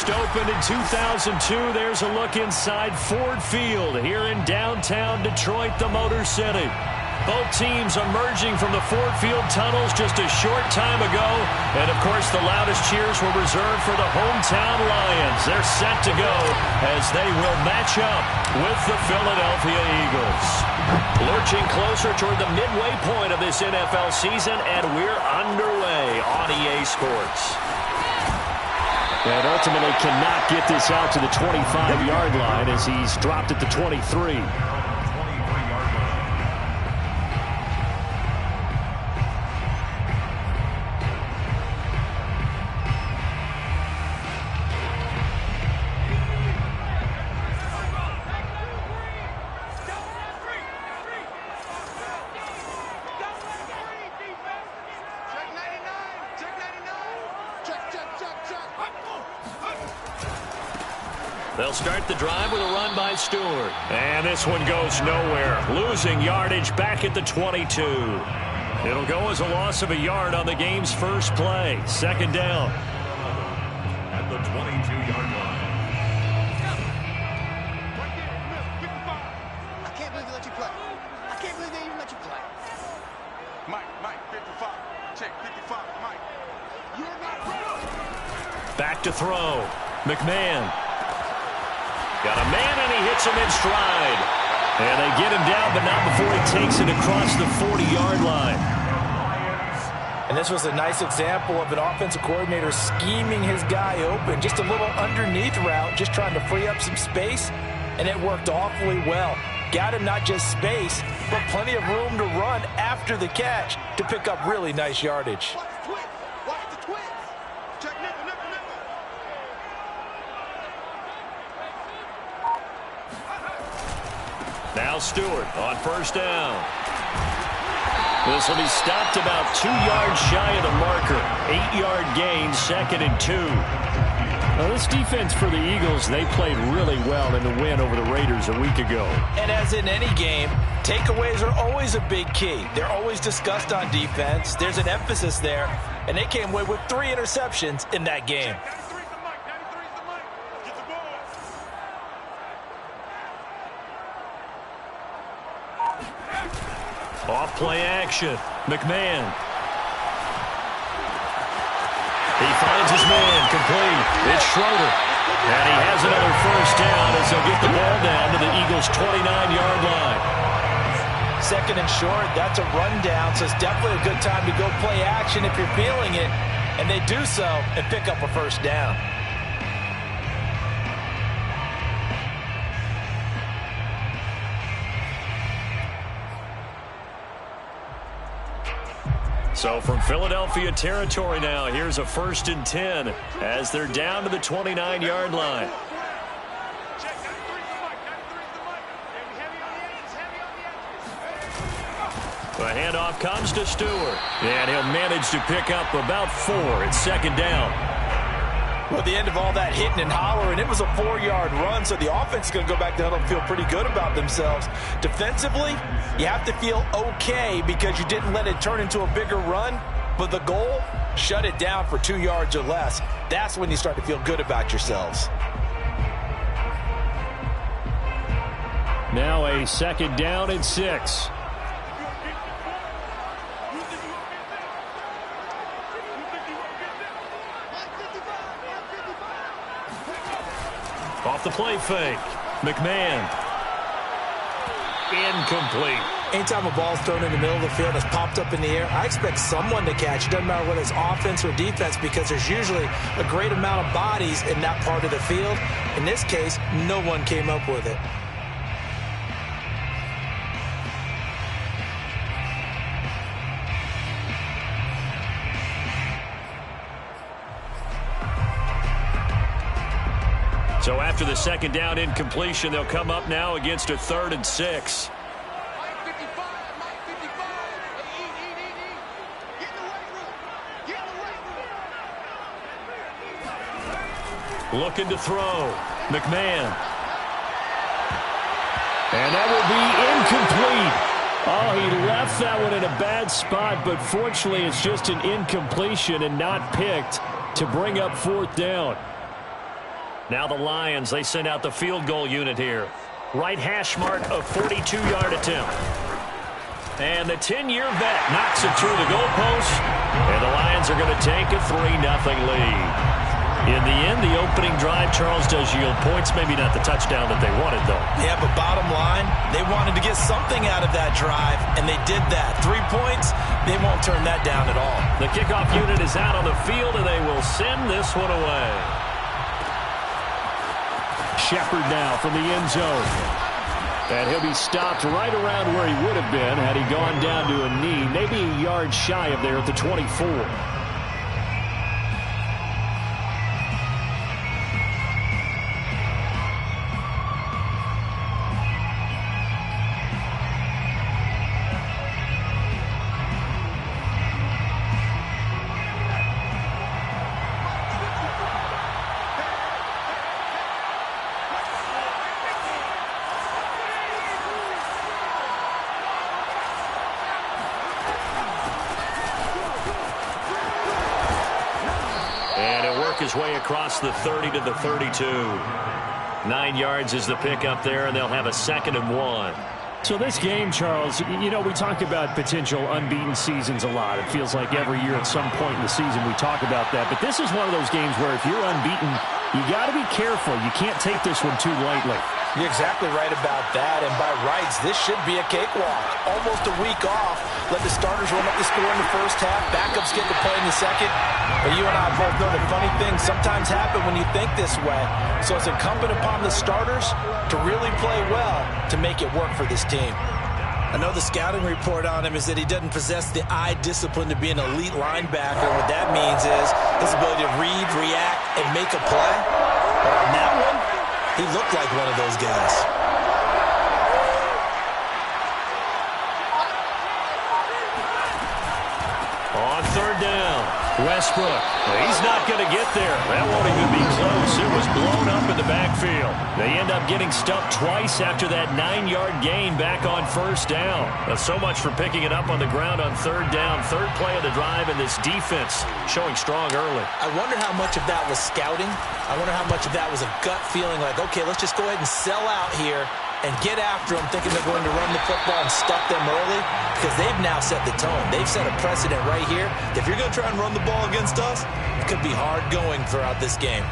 First opened in 2002. There's a look inside Ford Field here in downtown Detroit, the Motor City. Both teams emerging from the Ford Field tunnels just a short time ago. And, of course, the loudest cheers were reserved for the hometown Lions. They're set to go as they will match up with the Philadelphia Eagles. Lurching closer toward the midway point of this NFL season, and we're underway on EA Sports. And ultimately cannot get this out to the 25-yard line as he's dropped at the 23. They'll start the drive with a run by Stewart. And this one goes nowhere. Losing yardage back at the 22. It'll go as a loss of a yard on the game's first play. Second down. At the 22-yard line. I can't believe they let you play. I can't believe they even let you play. Mike, 55. Check, 55, Mike. You're not ready. Back to throw. McMahon. Got a man, and he hits him in stride. And they get him down, but not before he takes it across the 40-yard line. And this was a nice example of an offensive coordinator scheming his guy open. Just a little underneath route, just trying to free up some space, and it worked awfully well. Got him not just space, but plenty of room to run after the catch to pick up really nice yardage. Watch the twins. Watch the twins. Check nickel. Now Stewart on first down. This will be stopped about 2 yards shy of the marker. 8-yard gain, 2nd and 2. Now this defense for the Eagles, they played really well in the win over the Raiders a week ago. And as in any game, takeaways are always a big key. They're always discussed on defense. There's an emphasis there, and they came away with 3 interceptions in that game. Off play action. McMahon. He finds his man complete. It's Schroeder. And he has another first down as they'll get the ball down to the Eagles' 29-yard line. 2nd and short, that's a rundown, so it's definitely a good time to go play action if you're feeling it. And they do so and pick up a first down. So from Philadelphia territory now, here's a 1st and 10 as they're down to the 29-yard line. The handoff comes to Stewart, and he'll manage to pick up about 4 at 2nd down. Well, at the end of all that hitting and hollering, it was a 4-yard run, so the offense is going to go back to huddle and feel pretty good about themselves. Defensively, you have to feel okay because you didn't let it turn into a bigger run, but the goal, shut it down for 2 yards or less. That's when you start to feel good about yourselves. Now a 2nd down and 6. Off the play fake. McMahon. Incomplete. Anytime a ball's thrown in the middle of the field that's popped up in the air, I expect someone to catch. It doesn't matter whether it's offense or defense because there's usually a great amount of bodies in that part of the field. In this case, no one came up with it. So after the 2nd down incompletion, they'll come up now against a 3rd and 6. Looking to throw. McMahon. And that will be incomplete. Oh, he left that one in a bad spot, but fortunately it's just an incompletion and not picked to bring up 4th down. Now the Lions, they send out the field goal unit here. Right hash mark, a 42-yard attempt. And the 10-year vet knocks it through the goalpost. And the Lions are going to take a 3-0 lead. In the end, the opening drive, Charles, does yield points. Maybe not the touchdown that they wanted, though. Yeah, but bottom line, they wanted to get something out of that drive, and they did that. 3 points, they won't turn that down at all. The kickoff unit is out on the field, and they will send this one away. Shepard now from the end zone. And he'll be stopped right around where he would have been had he gone down to a knee, maybe a yard shy of there at the 24. His way across the 30 to the 32. 9 yards is the pickup there, and they'll have a 2nd and 1. So this game, Charles, you know, we talk about potential unbeaten seasons a lot. It feels like every year at some point in the season we talk about that. But this is one of those games where if you're unbeaten, you got to be careful. You can't take this one too lightly. You're exactly right about that, and by rights, this should be a cakewalk. Almost a week off. Let the starters run up the score in the first half. Backups get to play in the second. But you and I both know that funny things sometimes happen when you think this way. So it's incumbent upon the starters to really play well to make it work for this team. I know the scouting report on him is that he doesn't possess the eye discipline to be an elite linebacker. What that means is his ability to read, react, and make a play. But on that one, he looked like one of those guys. On 3rd down, Westbrook. He's not going to get there. That won't even be close. It was blown up in the backfield. They end up getting stuffed twice after that 9-yard gain back on 1st down. So much for picking it up on the ground on 3rd down. 3rd play of the drive, and this defense showing strong early. I wonder how much of that was scouting. I wonder how much of that was a gut feeling like, okay, let's just go ahead and sell out here and get after them, thinking they're going to run the football and stuff them early, because they've now set the tone. They've set a precedent right here. If you're going to try and run the ball against us, it could be hard going throughout this game.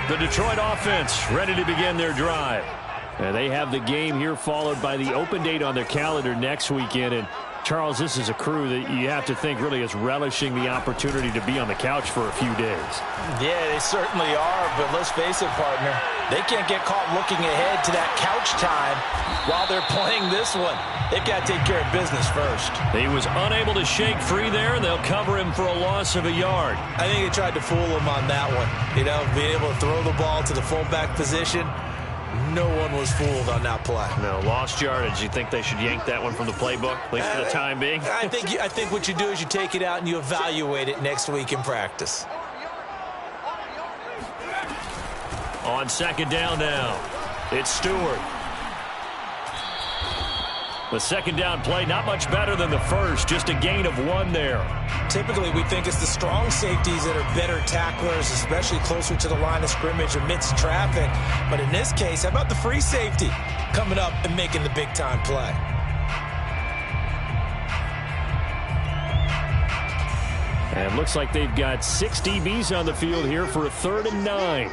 The Detroit offense ready to begin their drive. And they have the game here followed by the open date on their calendar next weekend. And Charles, this is a crew that you have to think really is relishing the opportunity to be on the couch for a few days. Yeah, they certainly are, but let's face it, partner, they can't get caught looking ahead to that couch time while they're playing this one. They've got to take care of business first. He was unable to shake free there, and they'll cover him for a loss of a yard. I think they tried to fool him on that one. You know, being able to throw the ball to the fullback position. No one was fooled on that play. No, lost yardage. You think they should yank that one from the playbook, at least for the time being? I think what you do is you take it out and you evaluate it next week in practice. On 2nd down now, it's Stewart. The 2nd down play, not much better than the first, just a gain of 1 there. Typically, we think it's the strong safeties that are better tacklers, especially closer to the line of scrimmage amidst traffic. But in this case, how about the free safety coming up and making the big-time play? And looks like they've got 6 DBs on the field here for a 3rd and 9.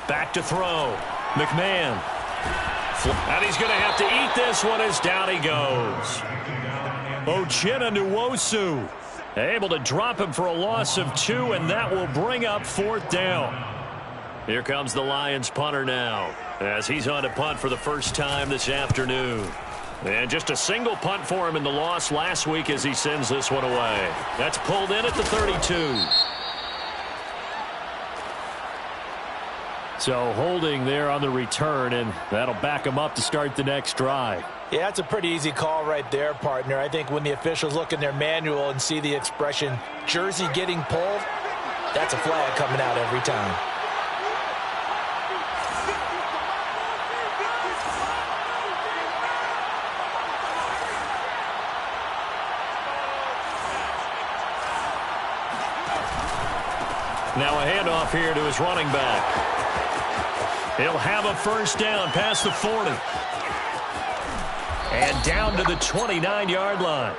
Back to throw. McMahon. And he's going to have to eat this one as down he goes. Uchenna Nwosu able to drop him for a loss of 2, and that will bring up 4th down. Here comes the Lions punter now as he's on to punt for the first time this afternoon. And just a single punt for him in the loss last week as he sends this one away. That's pulled in at the 32. So holding there on the return, and that'll back him up to start the next drive. Yeah, that's a pretty easy call right there, partner. I think when the officials look in their manual and see the expression jersey getting pulled, that's a flag coming out every time. Now a handoff here to his running back. He'll have a first down past the 40. And down to the 29-yard line.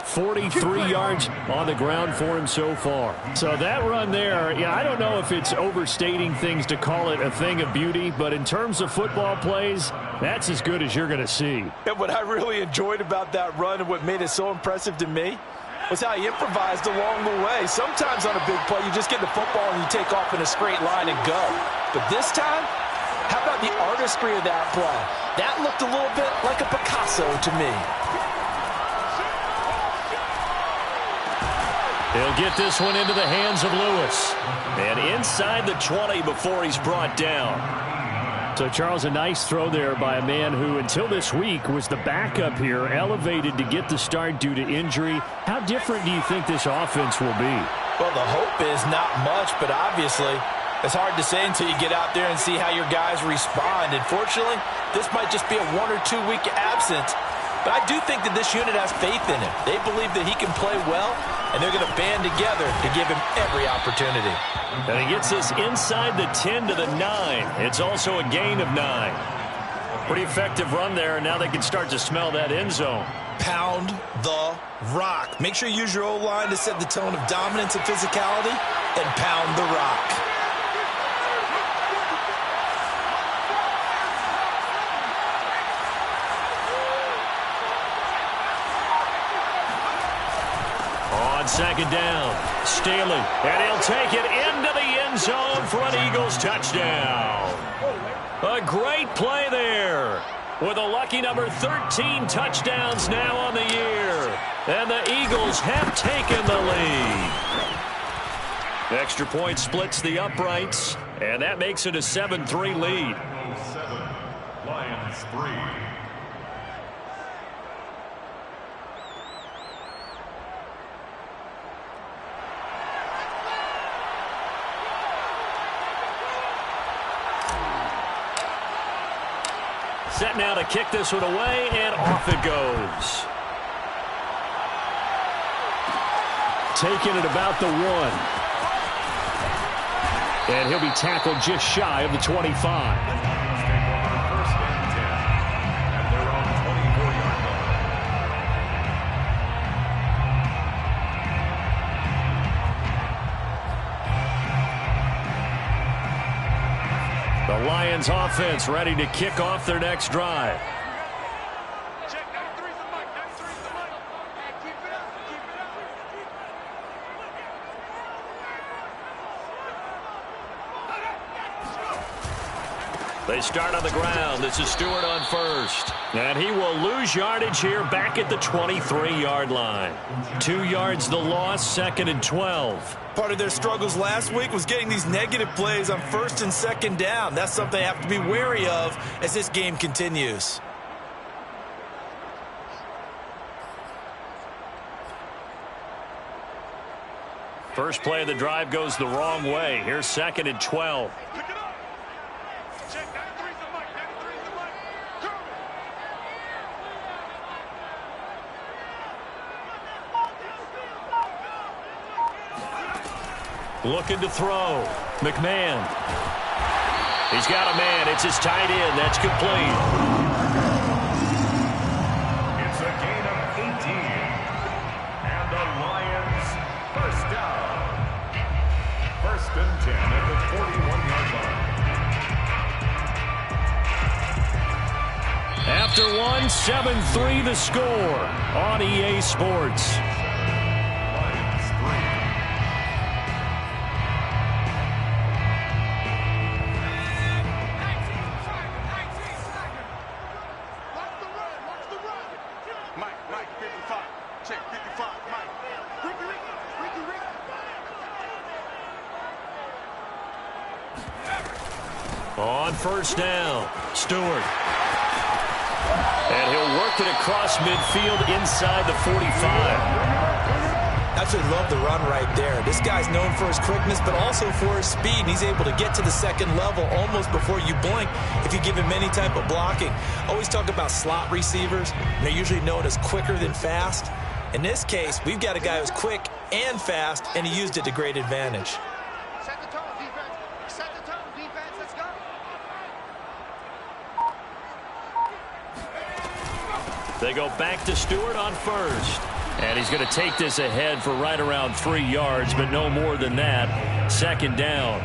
43 yards on the ground for him so far. So that run there, I don't know if it's overstating things to call it a thing of beauty, but in terms of football plays, that's as good as you're going to see. And what I really enjoyed about that run and what made it so impressive to me was how he improvised along the way. Sometimes on a big play, you just get the football and you take off in a straight line and go. But this time, how about the artistry of that play? That looked a little bit like a Picasso to me. He'll get this one into the hands of Lewis. And inside the 20 before he's brought down. So, Charles, a nice throw there by a man who, until this week, was the backup here, elevated to get the start due to injury. How different do you think this offense will be? Well, the hope is not much, but obviously it's hard to say until you get out there and see how your guys respond. Unfortunately, this might just be a 1 or 2 week absence. But I do think that this unit has faith in him. They believe that he can play well, and they're going to band together to give him every opportunity. And he gets us inside the 10 to the 9. It's also a gain of 9. Pretty effective run there, and now they can start to smell that end zone. Pound the rock. Make sure you use your O-line to set the tone of dominance and physicality, and pound the rock. On second down, Staley, and he'll take it into the end zone for an Eagles touchdown. A great play there with a lucky number 13 touchdowns now on the year. And the Eagles have taken the lead. Extra point splits the uprights, and that makes it a 7-3 lead. 7, Lions 3. Set now to kick this one away, and off it goes. Taking it about the 1. And he'll be tackled just shy of the 25. First and 10 at their own 24-yard line. The Lions offense ready to kick off their next drive. Check 93's the mic. 93's the mic. Hey, keep it up. Keep it up. They start on the ground. This is Stewart on first. And he will lose yardage here back at the 23-yard line. 2 yards the loss, 2nd and 12. Part of their struggles last week was getting these negative plays on 1st and 2nd down. That's something they have to be wary of as this game continues. First play of the drive goes the wrong way. Here's 2nd and 12. Pick it up. Check 93's the mic. 93's the mic. Looking to throw. McMahon. He's got a man. It's his tight end. That's complete. It's a gain of 18. And the Lions first down. 1st and 10 at the 41-yard line. After one, 7-3 the score on EA Sports. Lions 3. Watch the run. Mike, 55. Check 55. Mike. Ricky. On first down, Stewart. And he'll work it across midfield inside the 45. Absolutely love the run right there. This guy's known for his quickness, but also for his speed. And he's able to get to the 2nd level almost before you blink if you give him any type of blocking. Always talk about slot receivers. They're usually known as quicker than fast. In this case, we've got a guy who's quick and fast, and he used it to great advantage. Set the They go back to Stewart on first. And he's going to take this ahead for right around 3 yards, but no more than that. Second down.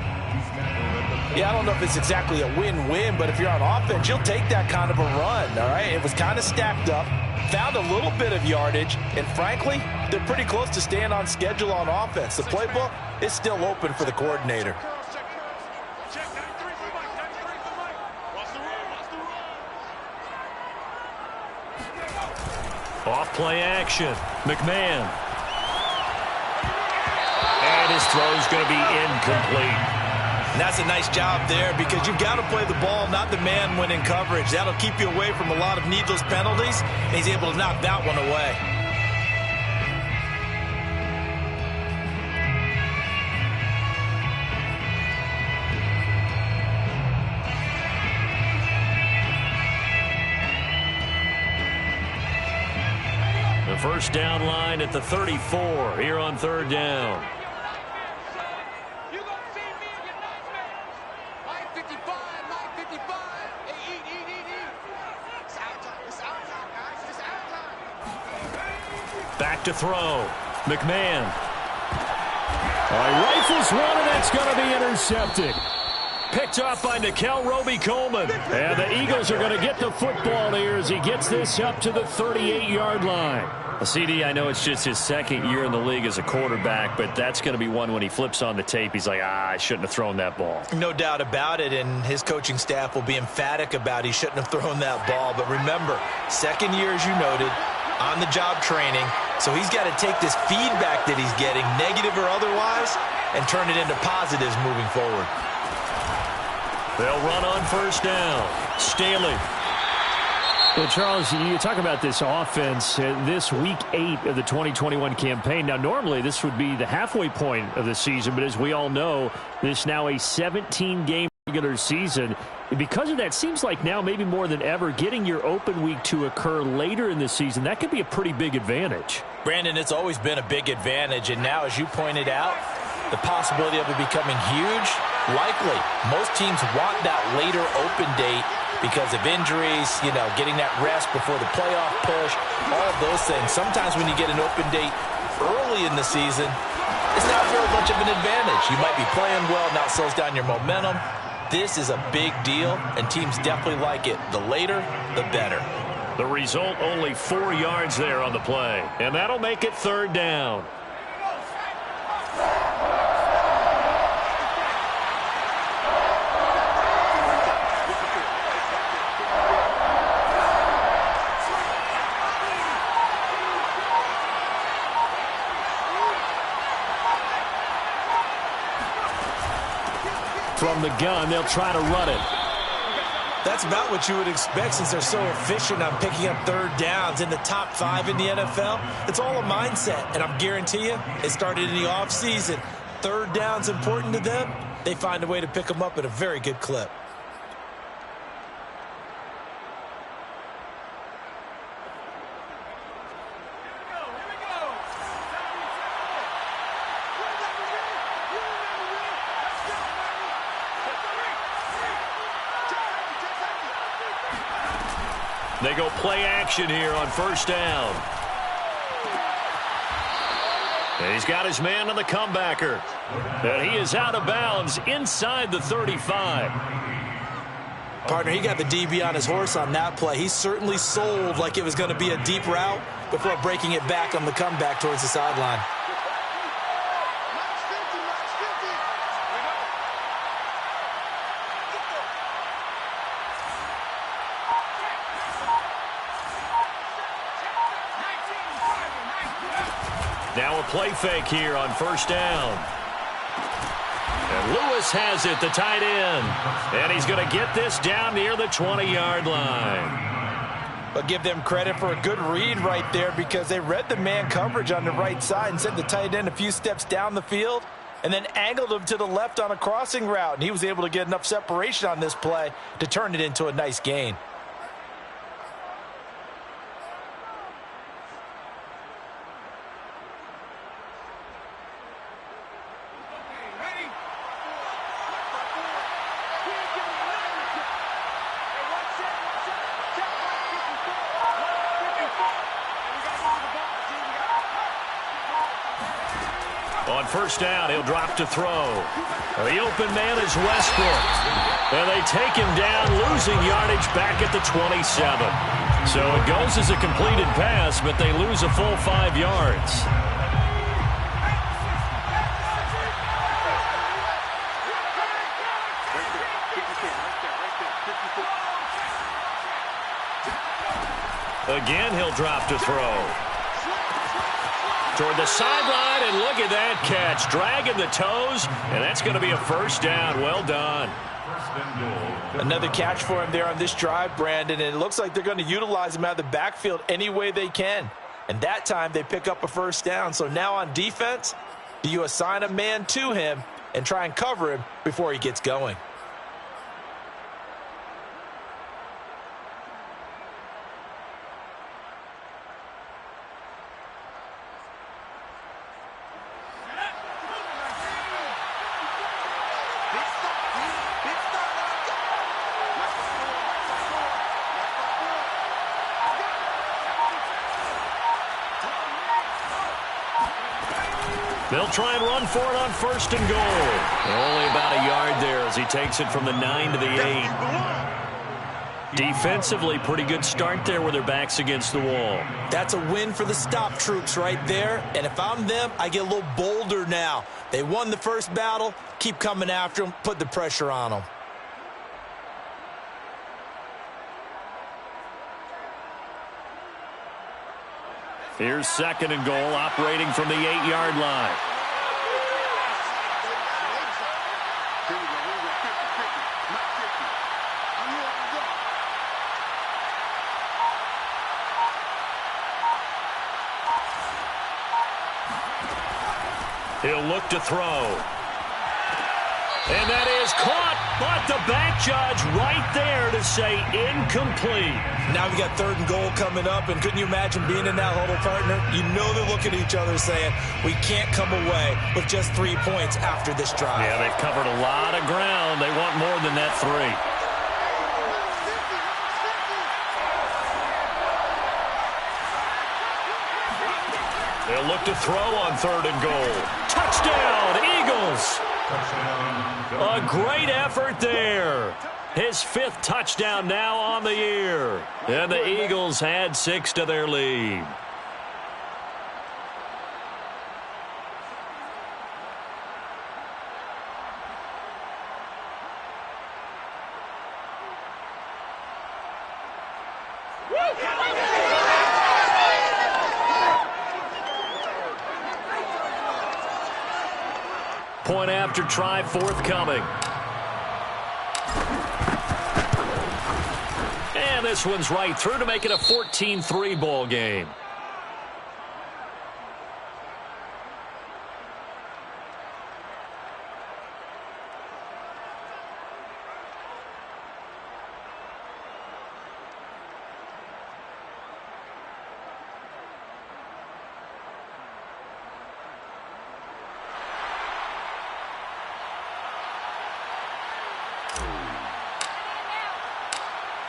Yeah, I don't know if it's exactly a win-win, but if you're on offense, you'll take that kind of a run, all right? It was kind of stacked up, found a little bit of yardage, and frankly, they're pretty close to staying on schedule on offense. The playbook is still open for the coordinator. Check 93 for Mike. 93 for Mike. Watch the run. Watch the run. Off play action. McMahon. And his throw's going to be incomplete. And that's a nice job there because you've got to play the ball, not the man when in coverage. That'll keep you away from a lot of needless penalties, and he's able to knock that one away. The first down line at the 34 here on third down. Back to throw. McMahon. Rifles one, and that's going to be intercepted. Picked off by Nickel Roby-Coleman. And the Eagles are going to get the football here as he gets this up to the 38-yard line. CD, I know it's just his second year in the league as a quarterback, but that's going to be one when he flips on the tape. He's like, I shouldn't have thrown that ball. No doubt about it, and his coaching staff will be emphatic about he shouldn't have thrown that ball. But remember, second year, as you noted, on-the-job training. So he's got to take this feedback that he's getting, negative or otherwise, and turn it into positives moving forward. They'll run on first down. Staley. Well, Charles, you talk about this offense, this week 8 of the 2021 campaign. Now, normally this would be the halfway point of the season, but as we all know, this now a 17-game regular season. Because of that, seems like now maybe more than ever, getting your open week to occur later in the season, that could be a pretty big advantage. Brandon, it's always been a big advantage, and now, as you pointed out, the possibility of it becoming huge, likely. Most teams want that later open date because of injuries, you know, getting that rest before the playoff push, all of those things. Sometimes when you get an open date early in the season, it's not very much of an advantage. You might be playing well, now it slows down your momentum. This is a big deal, and teams definitely like it. The later, the better. The result, only 4 yards there on the play, and that'll make it third down. From the gun, they'll try to run it. That's about what you would expect since they're so efficient on picking up third downs in the top 5 in the NFL. It's all a mindset, and I'm guarantee you it started in the offseason. Third down's important to them. They find a way to pick them up at a very good clip. They go play action here on first down. And he's got his man on the comebacker. And he is out of bounds inside the 35. Partner, he got the DB on his horse on that play. He certainly sold like it was going to be a deep route before breaking it back on the comeback towards the sideline. Now a play fake here on first down. And Lewis has it, the tight end. And he's going to get this down near the 20-yard line. But give them credit for a good read right there because they read the man coverage on the right side and sent the tight end a few steps down the field and then angled him to the left on a crossing route. And he was able to get enough separation on this play to turn it into a nice gain. On first down, he'll drop to throw. The open man is Westbrook. And they take him down, losing yardage back at the 27. So it goes as a completed pass, but they lose a full 5 yards. Again, he'll drop to throw. Toward the sideline, and look at that catch. Dragging the toes, and that's going to be a first down. Well done. Another catch for him there on this drive, Brandon, and it looks like they're going to utilize him out of the backfield any way they can. And that time, they pick up a first down. So now on defense, do you assign a man to him and try and cover him before he gets going? They'll try and run for it on first and goal. Only about a yard there as he takes it from the 9 to the 8. Defensively, pretty good start there with their backs against the wall. That's a win for the stop troops right there. And if I'm them, I get a little bolder now. They won the first battle. Keep coming after them. Put the pressure on them. Here's second and goal, operating from the 8-yard line. He'll look to throw. And that is caught, but the back judge right there to say incomplete. Now we got third and goal coming up, and couldn't you imagine being in that huddle, partner? You know they're looking at each other saying, we can't come away with just 3 points after this drive. Yeah, they've covered a lot of ground. They want more than that 3. They'll look to throw on third and goal. Touchdown, Eagles! A great effort there. His 5th touchdown now on the year. And the Eagles add 6 to their lead. Point after try forthcoming. And this one's right through to make it a 14-3 ball game.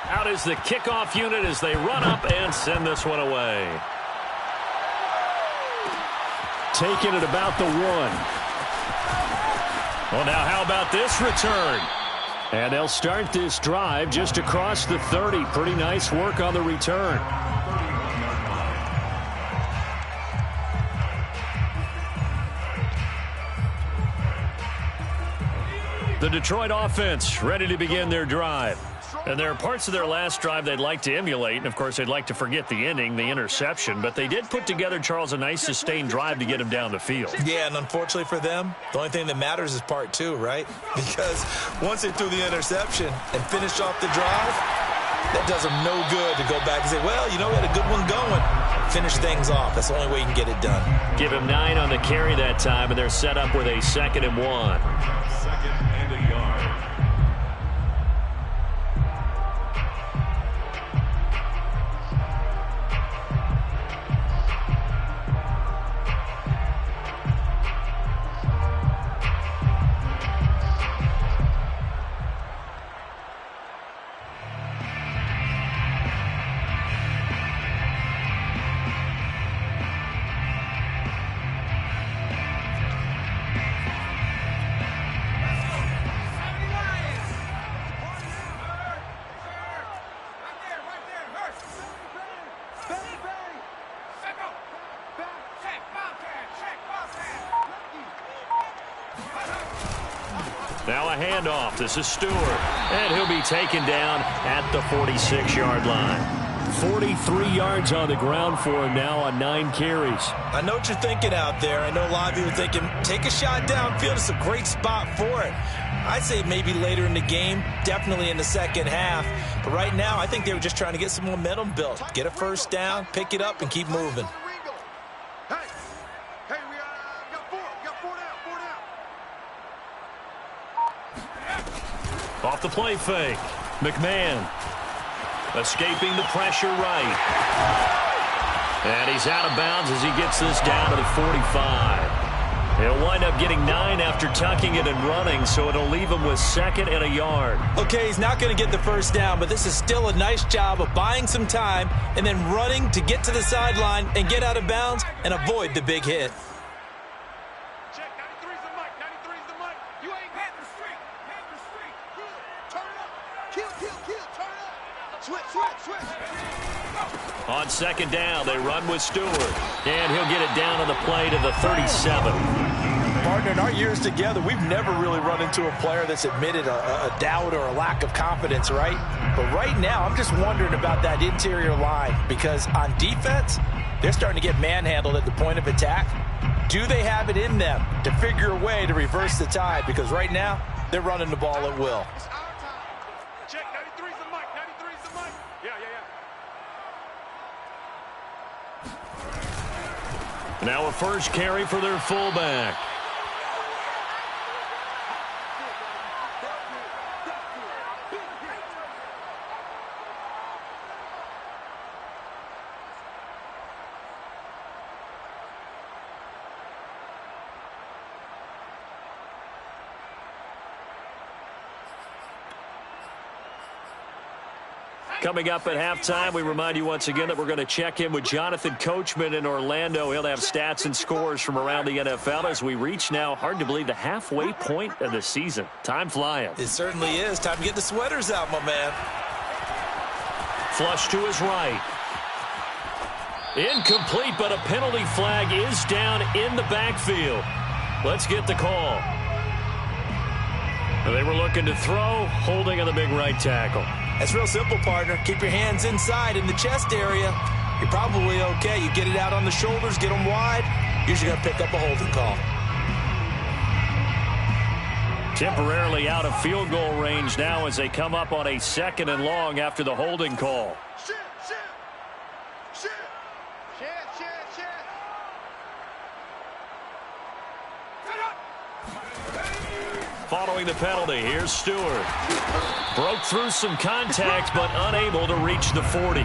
Out is the kickoff unit as they run up and send this one away. Taking it about the 1. Well, now how about this return? And they'll start this drive just across the 30. Pretty nice work on the return. The Detroit offense ready to begin their drive. And there are parts of their last drive they'd like to emulate. And, of course, they'd like to forget the ending, the interception. But they did put together, Charles, a nice sustained drive to get him down the field. Yeah, and unfortunately for them, the only thing that matters is part 2, right? Because once they threw the interception and finished off the drive, that does them no good to go back and say, well, you know, we had a good one going. Finish things off. That's the only way you can get it done. Give him 9 on the carry that time, and they're set up with a 2nd and 1. 2nd and a yard. Now a handoff. This is Stewart. And he'll be taken down at the 46-yard line. 43 yards on the ground for him now on 9 carries. I know what you're thinking out there. I know a lot of you are thinking, take a shot downfield. It's a great spot for it. I'd say maybe later in the game, definitely in the second half. But right now, I think they were just trying to get some momentum built. Get a first down, pick it up, and keep moving. Hey, we got 4. We got 4 down. Off the play fake. McMahon escaping the pressure right. And he's out of bounds as he gets this down to the 45. He'll wind up getting 9 after tucking it and running, so it'll leave him with 2nd and a yard. Okay, he's not going to get the first down, but this is still a nice job of buying some time and then running to get to the sideline and get out of bounds and avoid the big hit. Check, 93's the mic, 93's the mic. You ain't had the street. Turn it up. Kill. Turn it up. Switch. On 2nd down, they run with Stewart. And he'll get it down on the play to the 37. Partner, in our years together, we've never really run into a player that's admitted a doubt or a lack of confidence, right? But right now, I'm just wondering about that interior line because on defense, they're starting to get manhandled at the point of attack. Do they have it in them to figure a way to reverse the tide? Because right now, they're running the ball at will. Check, 93's the mic, 93's the mic. Yeah. Now a first carry for their fullback. Coming up at halftime, we remind you once again that we're going to check in with Jonathan Coachman in Orlando. He'll have stats and scores from around the NFL as we reach now, hard to believe, the halfway point of the season. Time flying. It certainly is. Time to get the sweaters out, my man. Flush to his right. Incomplete, but a penalty flag is down in the backfield. Let's get the call. They were looking to throw, holding on the big right tackle. That's real simple, partner. Keep your hands inside in the chest area. You're probably okay. You get it out on the shoulders, get them wide. Usually going to pick up a holding call. Temporarily out of field goal range now as they come up on a 2nd and long after the holding call. Shit. Following the penalty, here's Stewart. Broke through some contact, but unable to reach the 40.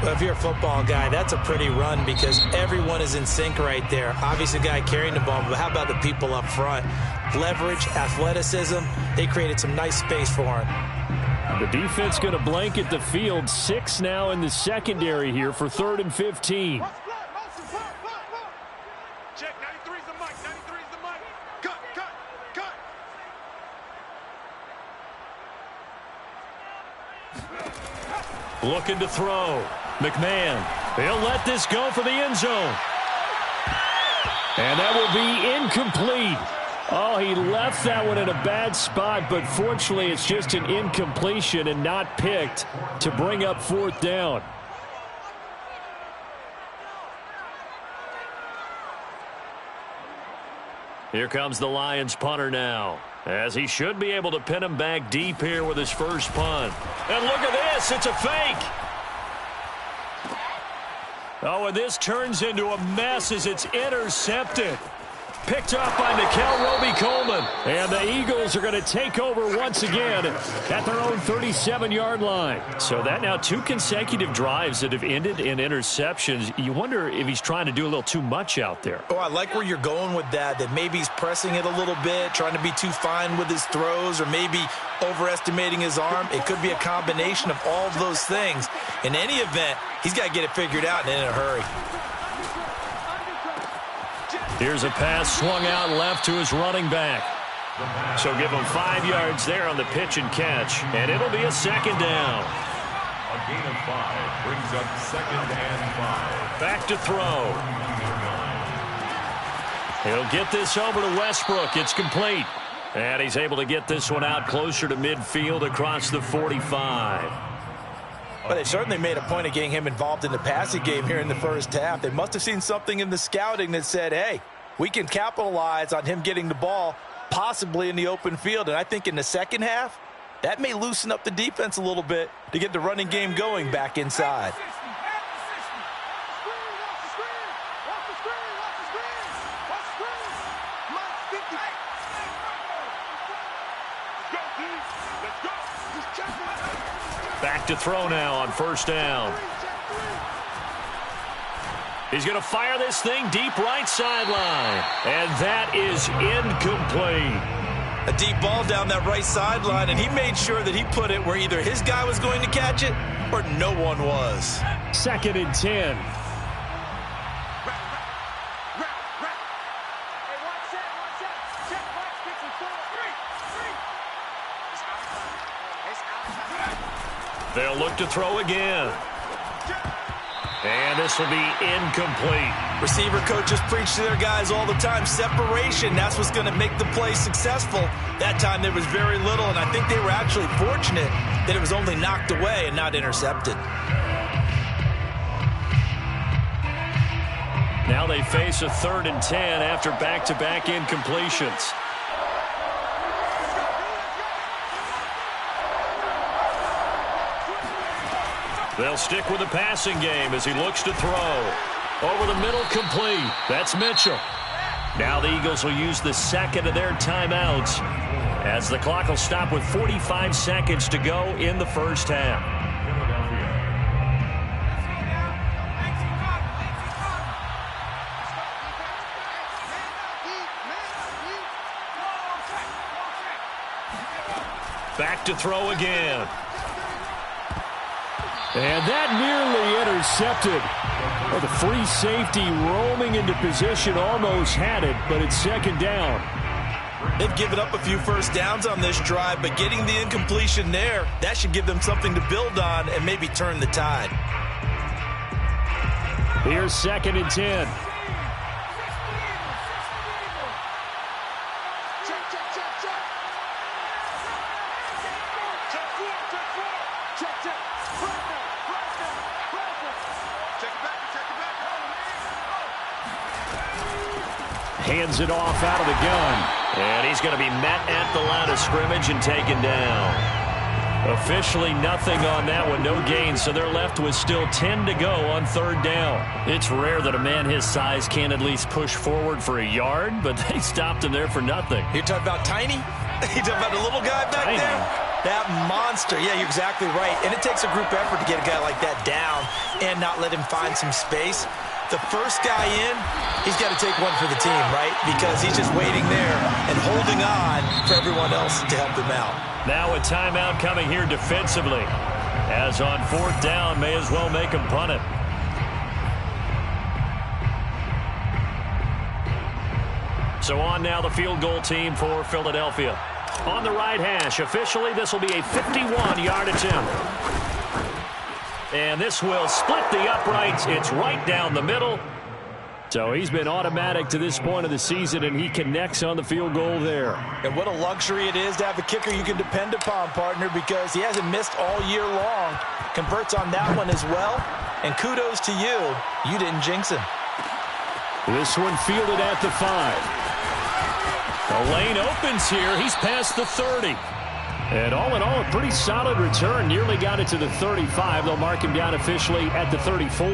Well, if you're a football guy, that's a pretty run because everyone is in sync right there. Obviously, the guy carrying the ball, but how about the people up front? Leverage, athleticism, they created some nice space for him. The defense going to blanket the field. 6 now in the secondary here for 3rd and 15. Check, 93's the mic, 93's the mic. Cut. Looking to throw. McMahon. He'll let this go for the end zone. And that will be incomplete. Oh, he left that one in a bad spot, but fortunately it's just an incompletion and not picked to bring up 4th down. Here comes the Lions punter now, as he should be able to pin him back deep here with his first punt. And look at this, it's a fake. Oh, and this turns into a mess as it's intercepted. Picked up by Nikel Roby-Coleman. And the Eagles are going to take over once again at their own 37-yard line. So that now 2 consecutive drives that have ended in interceptions. You wonder if he's trying to do a little too much out there. Oh, I like where you're going with that maybe he's pressing it a little bit, trying to be too fine with his throws, or maybe overestimating his arm. It could be a combination of all of those things. In any event, he's got to get it figured out and in a hurry. Here's a pass swung out left to his running back. So give him 5 yards there on the pitch and catch, and it'll be a 2nd down. A gain of 5 brings up 2nd and 5. Back to throw. He'll get this over to Westbrook. It's complete. And he's able to get this one out closer to midfield across the 45. Well, they certainly made a point of getting him involved in the passing game here in the first half. They must have seen something in the scouting that said, hey, we can capitalize on him getting the ball possibly in the open field. And I think in the second half, that may loosen up the defense a little bit to get the running game going back inside. Back to throw now on first down. He's going to fire this thing deep right sideline. And that is incomplete. A deep ball down that right sideline, and he made sure that he put it where either his guy was going to catch it or no one was. 2nd and 10. They'll look to throw again. And this will be incomplete. Receiver coaches preach to their guys all the time. Separation, that's what's going to make the play successful. That time there was very little, and I think they were actually fortunate that it was only knocked away and not intercepted. Now they face a 3rd and 10 after back-to-back incompletions. They'll stick with the passing game as he looks to throw. Over the middle, complete. That's Mitchell. Now the Eagles will use the second of their timeouts as the clock will stop with 45 seconds to go in the first half. Back to throw again. And that nearly intercepted. Well, the free safety roaming into position almost had it, but it's 2nd down. They've given up a few first downs on this drive, but getting the incompletion there, that should give them something to build on and maybe turn the tide. Here's 2nd and 10. Hands it off out of the gun. And he's going to be met at the line of scrimmage and taken down. Officially nothing on that one, no gain, so they're left with still 10 to go on 3rd down. It's rare that a man his size can at least push forward for a yard, but they stopped him there for nothing. You're talking about tiny? You're talking about the little guy back Tiny. there? That monster. Yeah, you're exactly right. And it takes a group effort to get a guy like that down and not let him find some space. The first guy in, he's got to take one for the team, right? Because he's just waiting there and holding on for everyone else to help him out. Now a timeout coming here defensively. As on 4th down, may as well make him punt it. So on now the field goal team for Philadelphia. On the right hash, officially this will be a 51-yard attempt. And this will split the uprights. It's right down the middle. So he's been automatic to this point of the season, and he connects on the field goal there. And what a luxury it is to have a kicker you can depend upon, partner, because he hasn't missed all year long. Converts on that one as well. And kudos to you. You didn't jinx him. This one fielded at the 5. The lane opens here. He's past the 30. And all in all, a pretty solid return. Nearly got it to the 35. They'll mark him down officially at the 34.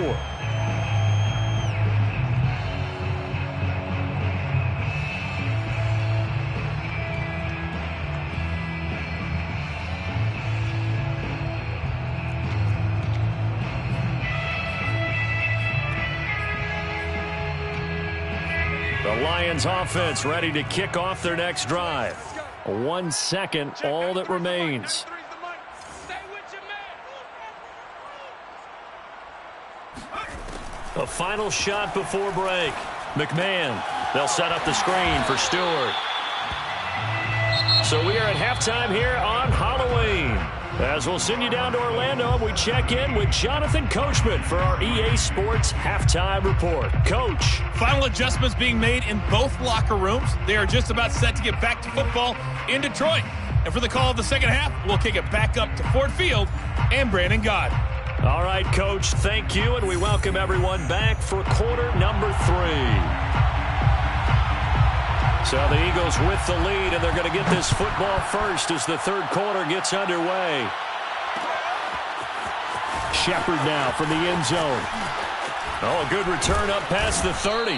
The Lions offense ready to kick off their next drive. 1 second, all that remains. A final shot before break. McMahon, they'll set up the screen for Stewart. So we are at halftime here on Halloween. As we'll send you down to Orlando, we check in with Jonathan Coachman for our EA Sports Halftime Report. Coach. Final adjustments being made in both locker rooms. They are just about set to get back to football in Detroit. And for the call of the second half, we'll kick it back up to Ford Field and Brandon Gaud. All right, Coach, thank you, and we welcome everyone back for quarter number 3. So the Eagles with the lead, and they're going to get this football first as the third quarter gets underway. Shepard now from the end zone. Oh, a good return up past the 30. The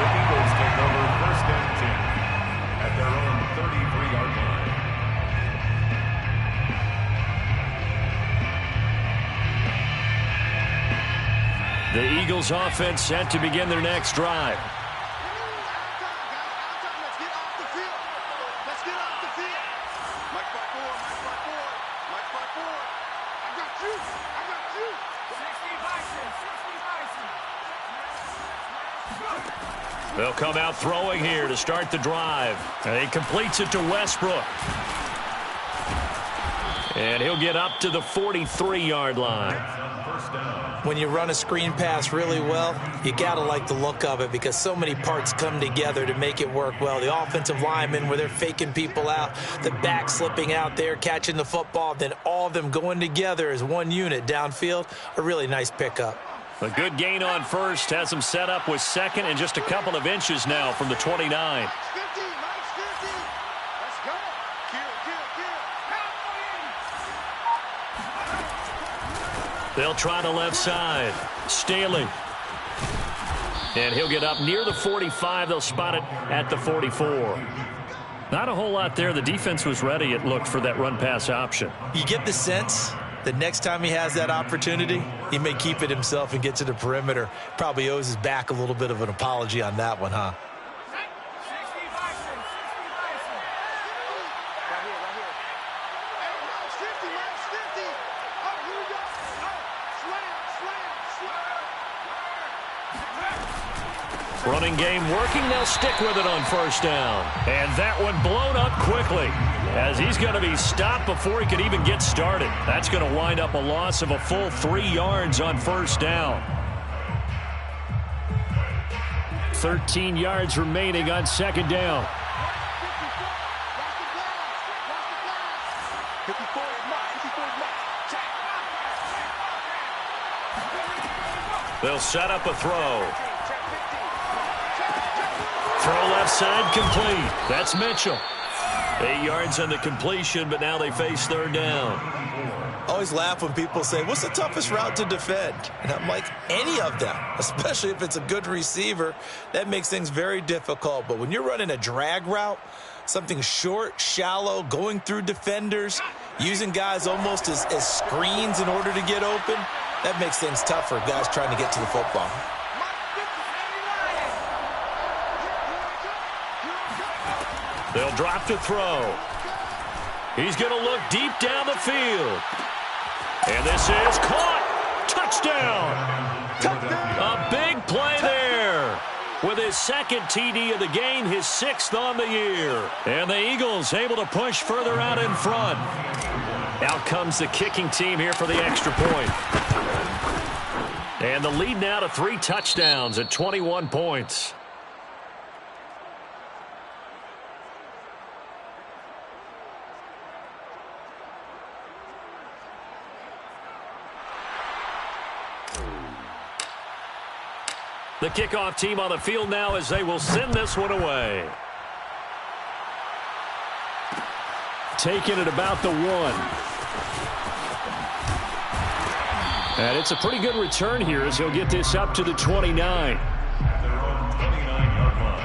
Eagles take over first and 10 at their own 33-yard line. The Eagles offense set to begin their next drive. They'll come out throwing here to start the drive. He completes it to Westbrook. And he'll get up to the 43-yard line. When you run a screen pass really well, you got to like the look of it because so many parts come together to make it work well. The offensive linemen, where they're faking people out, the back slipping out there, catching the football, then all of them going together as one unit downfield, a really nice pickup. A good gain on first has him set up with second and just a couple of inches now from the 29. Max 50, Max 50. Let's go. Kill. They'll try the left side. Staley. And he'll get up near the 45. They'll spot it at the 44. Not a whole lot there. The defense was ready, it looked, for that run-pass option. You get the sense that next time he has that opportunity, he may keep it himself and get to the perimeter. Probably owes his back a little bit of an apology on that one, huh? Running game working. They'll stick with it on first down. And that one blown up quickly as he's going to be stopped before he could even get started. That's going to wind up a loss of a full 3 yards on first down. 13 yards remaining on second down. They'll set up a throw. Throw left side complete. That's Mitchell. 8 yards on the completion, but now they face third down. Always laugh when people say, what's the toughest route to defend? And I'm like, any of them, especially if it's a good receiver. That makes things very difficult. But when you're running a drag route, something short, shallow, going through defenders, using guys almost as screens in order to get open, that makes things tough for guys trying to get to the football. They'll drop to throw. He's going to look deep down the field. And this is caught. Touchdown. A big play there. With his second TD of the game, his 6th on the year. And the Eagles able to push further out in front. Out comes the kicking team here for the extra point. And the lead now to 3 touchdowns at 21 points. The kickoff team on the field now as they will send this one away. Taking it about the 1. And it's a pretty good return here as he'll get this up to the 29. At their own 29-yard line.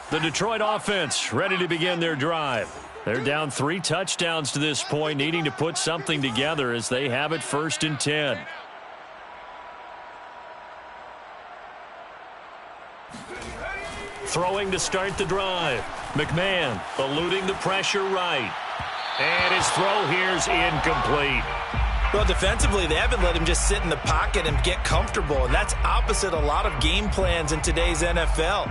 The Detroit offense ready to begin their drive. They're down 3 touchdowns to this point, needing to put something together as they have it 1st and 10. throwing to start the drive. McMahon eluding the pressure right. And his throw here's incomplete. Well, defensively, they haven't let him just sit in the pocket and get comfortable, and that's opposite a lot of game plans in today's NFL.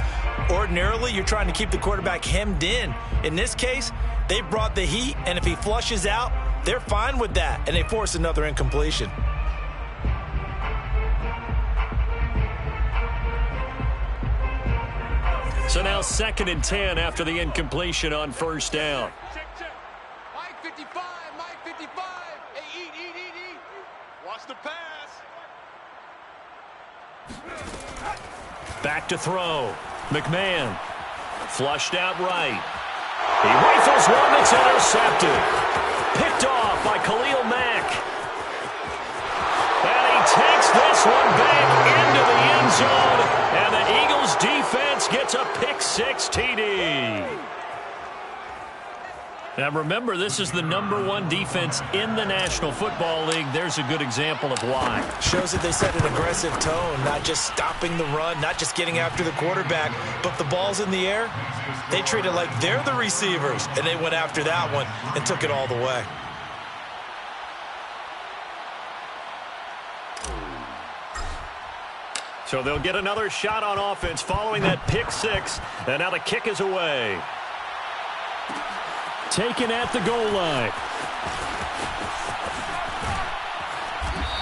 Ordinarily, you're trying to keep the quarterback hemmed in. In this case, they brought the heat, and if he flushes out, they're fine with that, and they force another incompletion. So now 2nd and 10 after the incompletion on first down. Check. Mike 55, Mike 55. Hey, eat. Watch the pass. Back to throw. McMahon flushed out right. He rifles one that's intercepted. Picked off by Khalil Mack. And he takes this one back into the end zone. And the Eagles defense gets a pick-6 TD. Now remember, this is the #1 defense in the National Football League. There's a good example of why. Shows that they set an aggressive tone, not just stopping the run, not just getting after the quarterback, but the ball's in the air. They treat it like they're the receivers, and they went after that one and took it all the way. So they'll get another shot on offense following that pick-6, and now the kick is away. Taken at the goal line.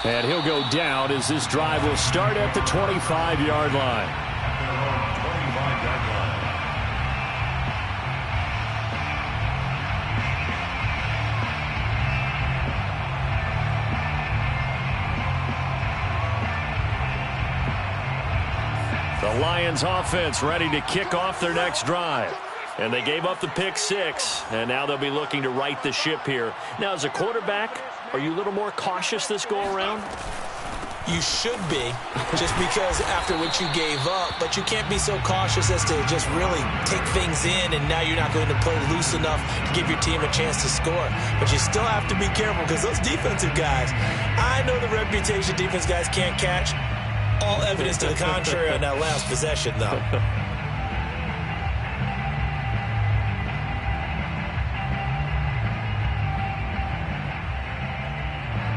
And he'll go down as this drive will start at the 25-yard line. The Lions offense ready to kick off their next drive. And they gave up the pick-6, and now they'll be looking to right the ship here. Now, as a quarterback, are you a little more cautious this go-around? You should be, just because after what you gave up, but you can't be so cautious as to just really take things in, and now you're not going to play loose enough to give your team a chance to score. But you still have to be careful, because those defensive guys, I know the reputation defense guys can't catch. All evidence to the contrary on that last possession, though.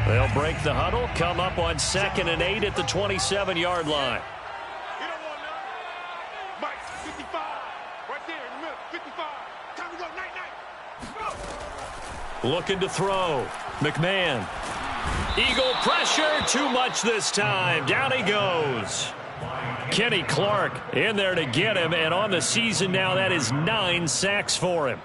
They'll break the huddle, come up on 2nd and 8 at the 27-yard line. You don't want none. Mike 55. Right there in the middle. 55. Time to go. Night. Looking to throw. McMahon. Eagle pressure. Too much this time. Down he goes. Kenny Clark in there to get him. And on the season now, that is 9 sacks for him.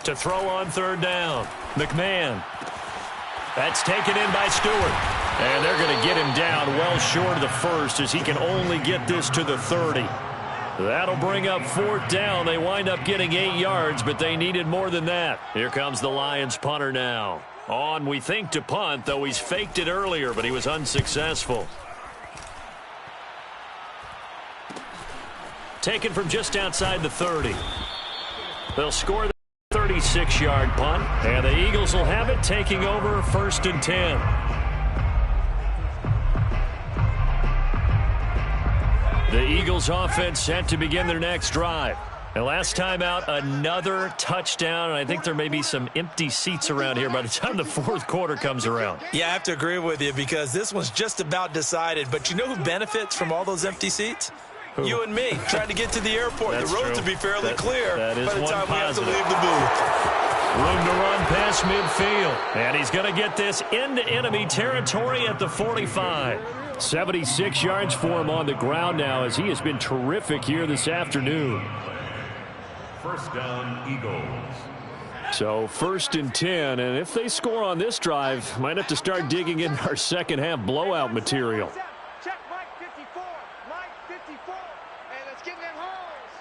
To throw on 3rd down. McMahon. That's taken in by Stewart. And they're going to get him down well short of the 1st as he can only get this to the 30. That'll bring up 4th down. They wind up getting 8 yards, but they needed more than that. Here comes the Lions punter now. On, we think, to punt, though he's faked it earlier, but he was unsuccessful. Taken from just outside the 30. They'll score the 36-yard punt, and the Eagles will have it, taking over 1st and 10. The Eagles offense set to begin their next drive. And last time out, another touchdown, and I think there may be some empty seats around here by the time the 4th quarter comes around. Yeah, I have to agree with you because this one's just about decided. But you know who benefits from all those empty seats? Who? You and me, trying to get to the airport. The roads will be fairly clear that is by the time we have to positive. leave the booth. Room to run past midfield. And he's going to get this into enemy territory at the 45. 76 yards for him on the ground now as he has been terrific here this afternoon. 1st down, Eagles. So 1st and 10, and if they score on this drive, might have to start digging in our second half blowout material. Check Mike 54. Mike 54. Hey, let's get in them holes.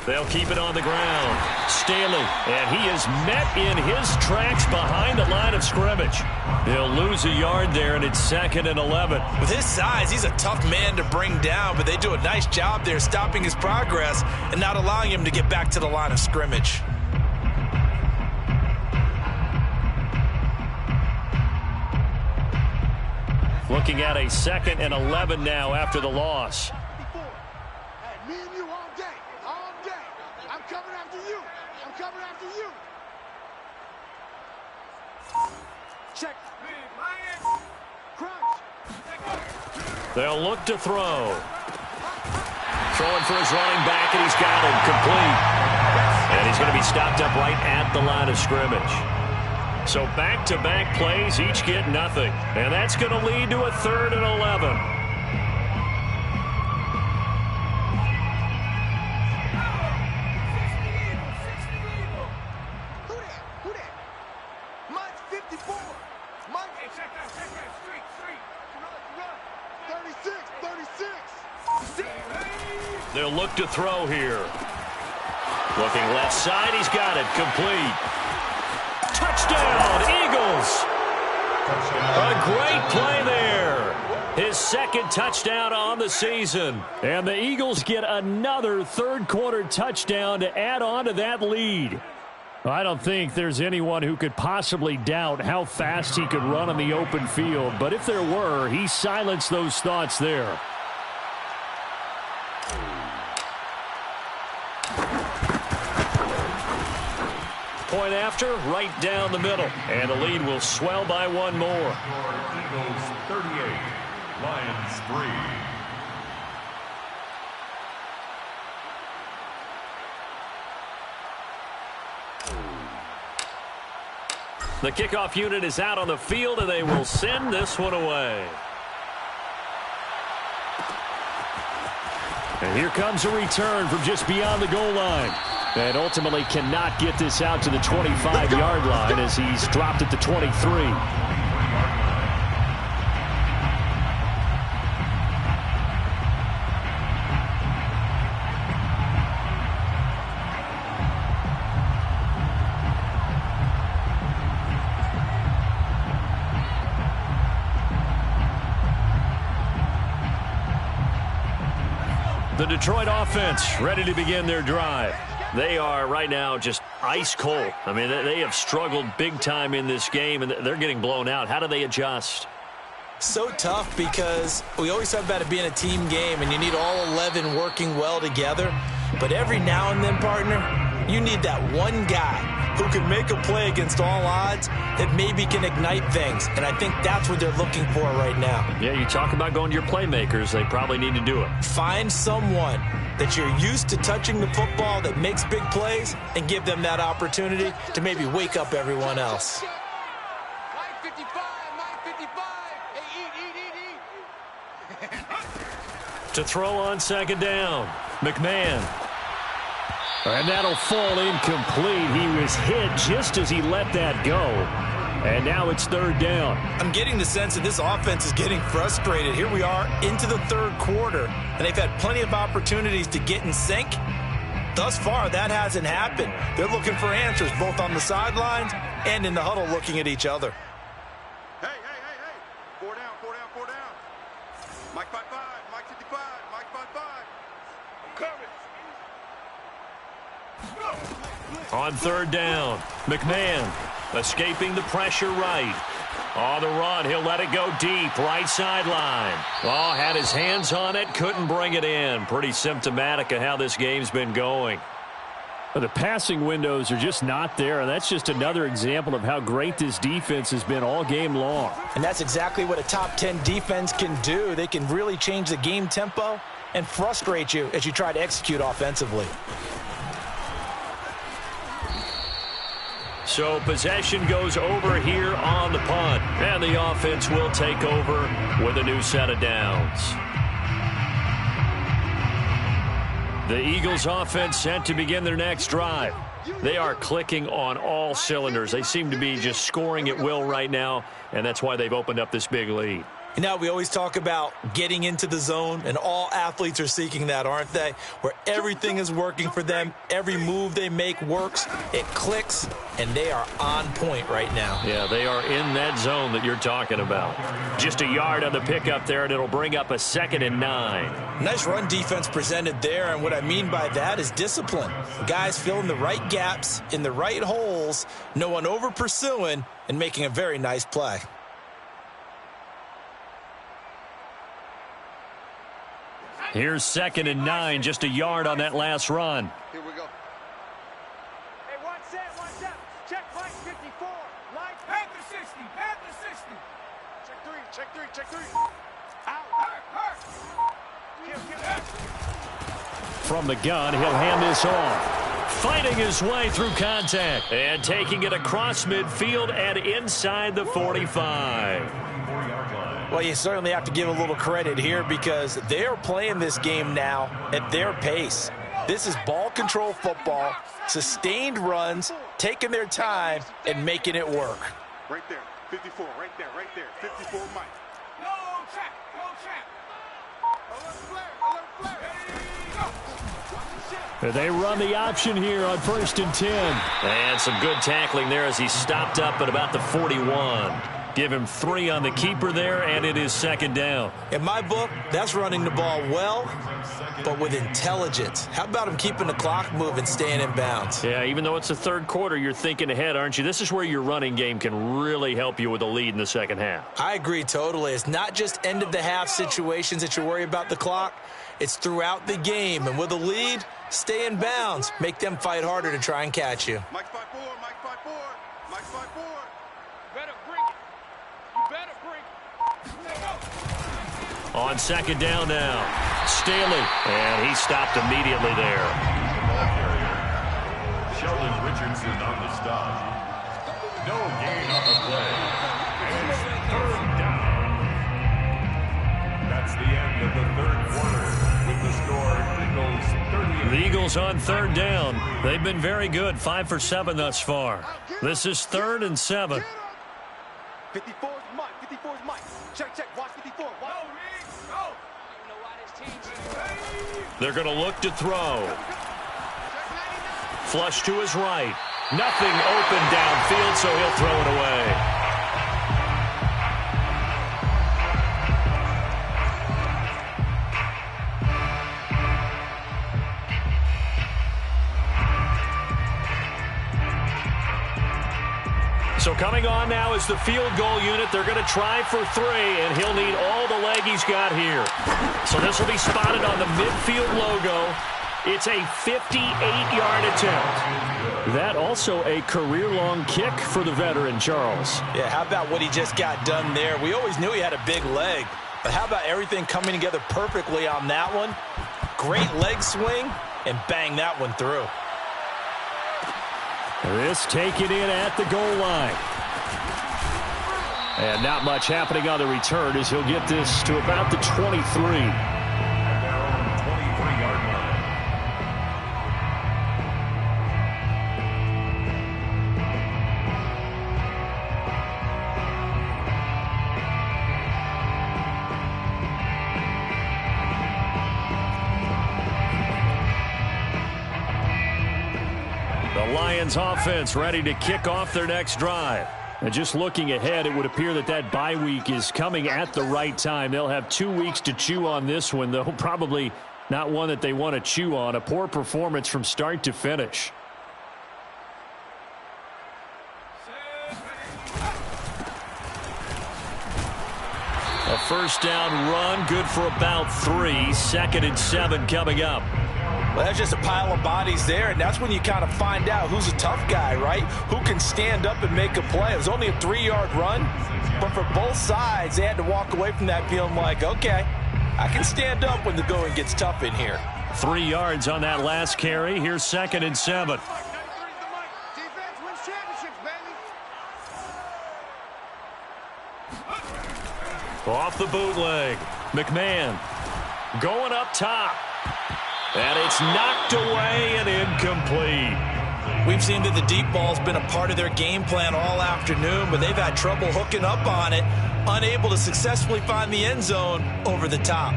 They'll keep it on the ground. Staley, and he is met in his tracks behind the line of scrimmage. He'll lose a yard there, and it's 2nd and 11. With his size, he's a tough man to bring down, but they do a nice job there stopping his progress and not allowing him to get back to the line of scrimmage. Looking at a 2nd and 11 now after the loss. Me and you all day. All day. I'm coming after you. I'm coming after you. Check. Crunch. They'll look to throw. Throwing for his running back, and he's got him complete. And he's going to be stopped up right at the line of scrimmage. So back-to-back plays, each get nothing. And that's going to lead to a 3rd and 11. Who that? Mike's 54. Mike. Hey, check that. Street. Run. 36. They'll look to throw here. Looking left side, he's got it. Complete. Touchdown, Eagles. A great play there. His 2nd touchdown on the season. And the Eagles get another third-quarter touchdown to add on to that lead. I don't think there's anyone who could possibly doubt how fast he could run on the open field. But if there were, he silenced those thoughts there. Point after, right down the middle. And the lead will swell by one more. Eagles 38, Lions 3. The kickoff unit is out on the field, and they will send this one away. And here comes a return from just beyond the goal line. And ultimately cannot get this out to the 25-yard line as he's dropped at the 23. The Detroit offense ready to begin their drive. They are right now just ice cold. I mean, they have struggled big time in this game, and they're getting blown out. How do they adjust? So tough because we always talk about it being a team game, and you need all 11 working well together. But every now and then, partner, you need that one guy who can make a play against all odds that maybe can ignite things. And I think that's what they're looking for right now. Yeah, you talk about going to your playmakers. They probably need to do it. Find someone that you're used to touching the football that makes big plays and give them that opportunity to maybe wake up everyone else. Mike 55, Mike 55. Hey, eat. To throw on 2nd down, McMahon. And that'll fall incomplete. He was hit just as he let that go. And now it's 3rd down. I'm getting the sense that this offense is getting frustrated. Here we are into the 3rd quarter, and they've had plenty of opportunities to get in sync. Thus far, that hasn't happened. They're looking for answers both on the sidelines and in the huddle looking at each other. Hey. 4 down. Mike 55, Mike 55, Mike 55. I'm coming. On 3rd down, McMahon escaping the pressure right. On the run, he'll let it go deep, right sideline. Oh, had his hands on it, couldn't bring it in. Pretty symptomatic of how this game's been going. But the passing windows are just not there, and that's just another example of how great this defense has been all game long. And that's exactly what a top 10 defense can do. They can really change the game tempo and frustrate you as you try to execute offensively. So possession goes over here on the punt. And the offense will take over with a new set of downs. The Eagles offense set to begin their next drive. They are clicking on all cylinders. They seem to be just scoring at will right now, and that's why they've opened up this big lead. You know, we always talk about getting into the zone, and all athletes are seeking that, aren't they? Where everything is working for them, every move they make works, it clicks, and they are on point right now. Yeah, they are in that zone that you're talking about. Just a yard on the pickup there, and it'll bring up a 2nd and 9. Nice run defense presented there, and what I mean by that is discipline. Guys filling the right gaps in the right holes, no one over pursuing, and making a very nice play. Here's 2nd and 9, just a yard on that last run. Here we go. Hey, watch that, watch that. Check Mike 54. Mike Panther 60, Panther 60. Check 3, check 3, check 3. Out. Hurt. Kill. From the gun, he'll hand this off. Fighting his way through contact and taking it across midfield and inside the 45. Well, you certainly have to give a little credit here because they're playing this game now at their pace. This is ball control football, sustained runs, taking their time, and making it work. Right there, 54, right there, 54 Mike. No trap. Alert flare. They run the option here on 1st and 10. And some good tackling there as he stopped up at about the 41. Give him 3 on the keeper there, and it is 2nd down. In my book, that's running the ball well, but with intelligence. How about him keeping the clock moving, staying in bounds? Yeah, even though it's the 3rd quarter, you're thinking ahead, aren't you? This is where your running game can really help you with a lead in the 2nd half. I agree totally. It's not just end-of-the-half situations that you worry about the clock. It's throughout the game, and with a lead, stay in bounds. Make them fight harder to try and catch you. Mike 5-4, Mike 5-4, Mike 5-4. Better bring it. On 2nd down now, Staley, and he stopped immediately there. Sheldon Richardson on the stop. No gain on the play. And it's 3rd down. That's the end of the 3rd quarter with the score Eagles 30. The Eagles on 3rd down. They've been very good, 5 for 7 thus far. This is 3rd and 7. 54's Mike. Check. Watch 54. Watch. Go. They're going to look to throw. Flush to his right. Nothing open downfield, so he'll throw it away. So coming on now is the field goal unit. They're going to try for 3, and he'll need all the leg he's got here. So this will be spotted on the midfield logo. It's a 58-yard attempt. That also a career-long kick for the veteran, Charles. Yeah, how about what he just got done there? We always knew he had a big leg, but how about everything coming together perfectly on that one? Great leg swing, and bang that one through. This taken in at the goal line. And not much happening on the return as he'll get this to about the 23. At their own 23-yard line. The Lions offense ready to kick off their next drive. And just looking ahead, it would appear that bye week is coming at the right time. They'll have 2 weeks to chew on this one, though probably not one that they want to chew on. A poor performance from start to finish. A 1st down run, good for about 3. 2nd and 7 coming up. Well, that's just a pile of bodies there, and that's when you kind of find out who's a tough guy, right? Who can stand up and make a play. It was only a 3-yard run, but for both sides, they had to walk away from that feeling like, okay, I can stand up when the going gets tough in here. 3 yards on that last carry. Here's 2nd and 7. Defense wins championships, baby. Off the bootleg. McMahon going up top. And it's knocked away and incomplete. We've seen that the deep ball's been a part of their game plan all afternoon, but they've had trouble hooking up on it, unable to successfully find the end zone over the top.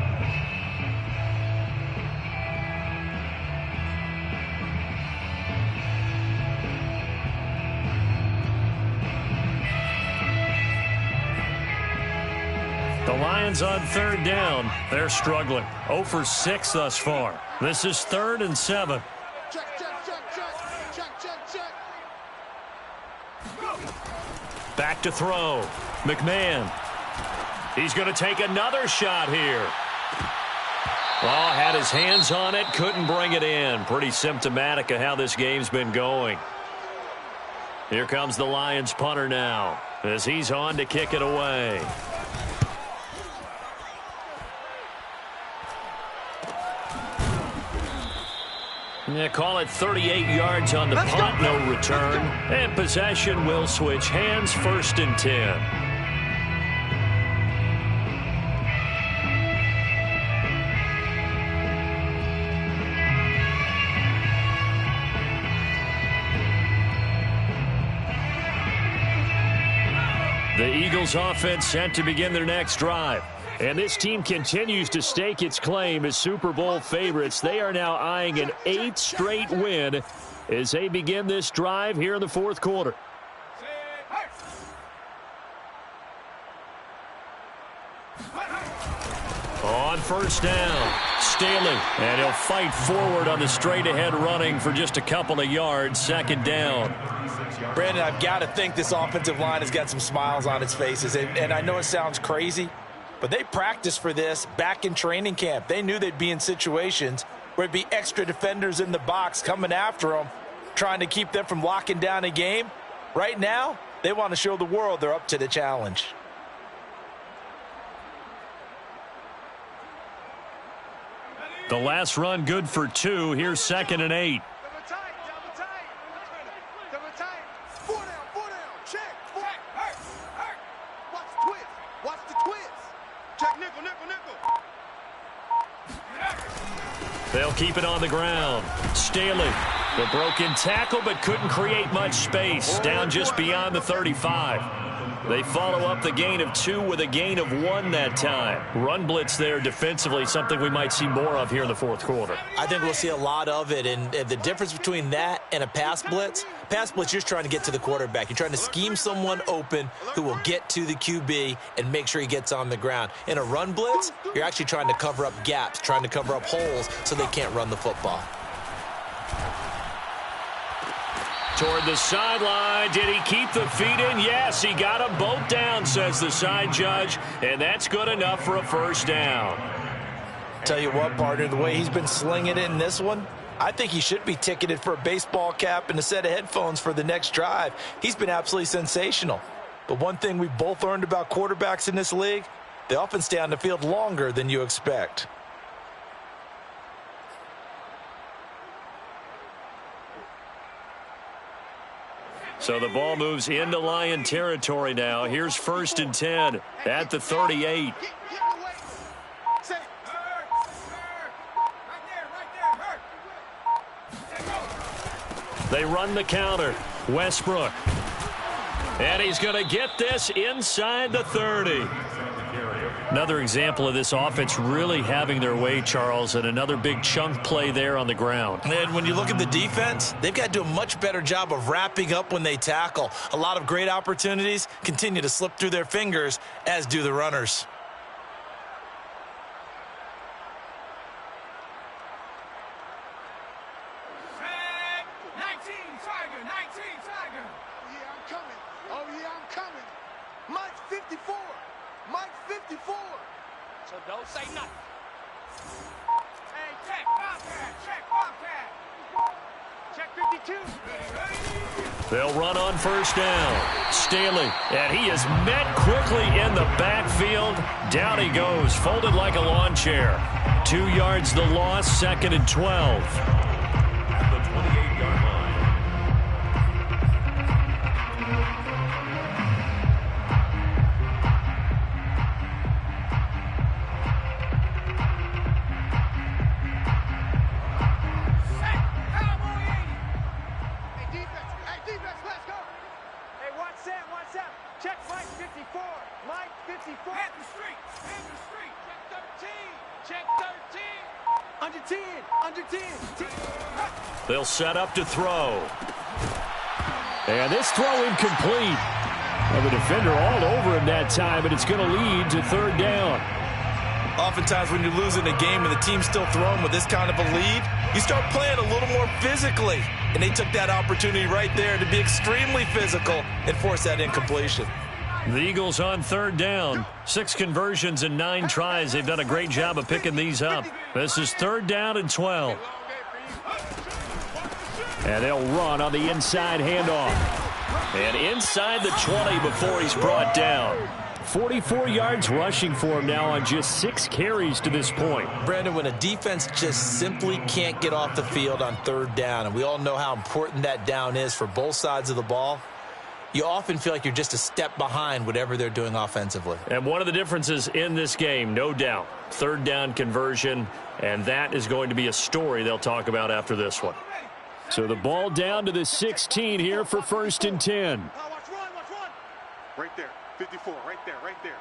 The Lions on third down. They're struggling. 0 for 6 thus far. This is 3rd and 7. Check, check, check, check. Check, check, check. Back to throw. McMahon. He's going to take another shot here. Oh, had his hands on it. Couldn't bring it in. Pretty symptomatic of how this game's been going. Here comes the Lions punter now as he's on to kick it away. Yeah, call it 38 yards on the punt, no return. And possession will switch hands, 1st and 10. The Eagles offense set to begin their next drive. And this team continues to stake its claim as Super Bowl favorites. They are now eyeing an 8th straight win as they begin this drive here in the 4th quarter. On 1st down, Staley, and he'll fight forward on the straight-ahead running for just a couple of yards. 2nd down. Brandon, I've got to think this offensive line has got some smiles on its faces. And I know it sounds crazy, but they practiced for this back in training camp. They knew they'd be in situations where it'd be extra defenders in the box coming after them, trying to keep them from locking down a game. Right now, they want to show the world they're up to the challenge. The last run good for 2. Here's 2nd and 8. Double tight, double tight. Double tight. 4 down, 4 down. Check. Hurt. Watch the twist. Watch the twist. Check, nickel, nickel, nickel. They'll keep it on the ground. Staley, the broken tackle, but couldn't create much space. Down just beyond the 35. They follow up the gain of 2 with a gain of 1 that time. Run blitz there defensively, something we might see more of here in the 4th quarter. I think we'll see a lot of it, and the difference between that and a pass blitz, you're just trying to get to the quarterback. You're trying to scheme someone open who will get to the QB and make sure he gets on the ground. In a run blitz, you're actually trying to cover up gaps, trying to cover up holes so they can't run the football. Toward the sideline. Did he keep the feet in? Yes, he got them both down, says the side judge, and that's good enough for a 1st down. Tell you what, partner, the way he's been slinging it in this one, I think he should be ticketed for a baseball cap and a set of headphones for the next drive. He's been absolutely sensational. But one thing we've both learned about quarterbacks in this league, they often stay on the field longer than you expect. So the ball moves into Lion territory now. Here's 1st and 10 at the 38. They run the counter. Westbrook. And he's going to get this inside the 30. Another example of this offense really having their way, Charles, and another big chunk play there on the ground. And when you look at the defense, they've got to do a much better job of wrapping up when they tackle. A lot of great opportunities continue to slip through their fingers, as do the runners. So don't say nothing. Hey, check, Bobcat. Check 52. They'll run on 1st down. Staley, and he is met quickly in the backfield. Down he goes, folded like a lawn chair. 2 yards the loss, 2nd and 12. At the 28-yard line. Hey, Check Mike 54. Mike 54. Hit the street. Hit the street. Check 13. Check 13. Under 10. Under 10. They'll set up to throw. And this throw incomplete. And the defender all over him that time, and it's going to lead to third down. Oftentimes when you're losing a game and the team's still throwing with this kind of a lead, you start playing a little more physically. And they took that opportunity right there to be extremely physical and force that incompletion. The Eagles on third down. 6 conversions and 9 tries. They've done a great job of picking these up. This is third down and 12. And they'll run on the inside handoff. And inside the 20 before he's brought down. 44 yards rushing for him now on just 6 carries to this point. Brandon, when a defense just simply can't get off the field on third down, and we all know how important that down is for both sides of the ball, you often feel like you're just a step behind whatever they're doing offensively. And one of the differences in this game, no doubt, third down conversion, and that is going to be a story they'll talk about after this one. So the ball down to the 16 here for 1st and 10. Watch one. Right there. 54, right there.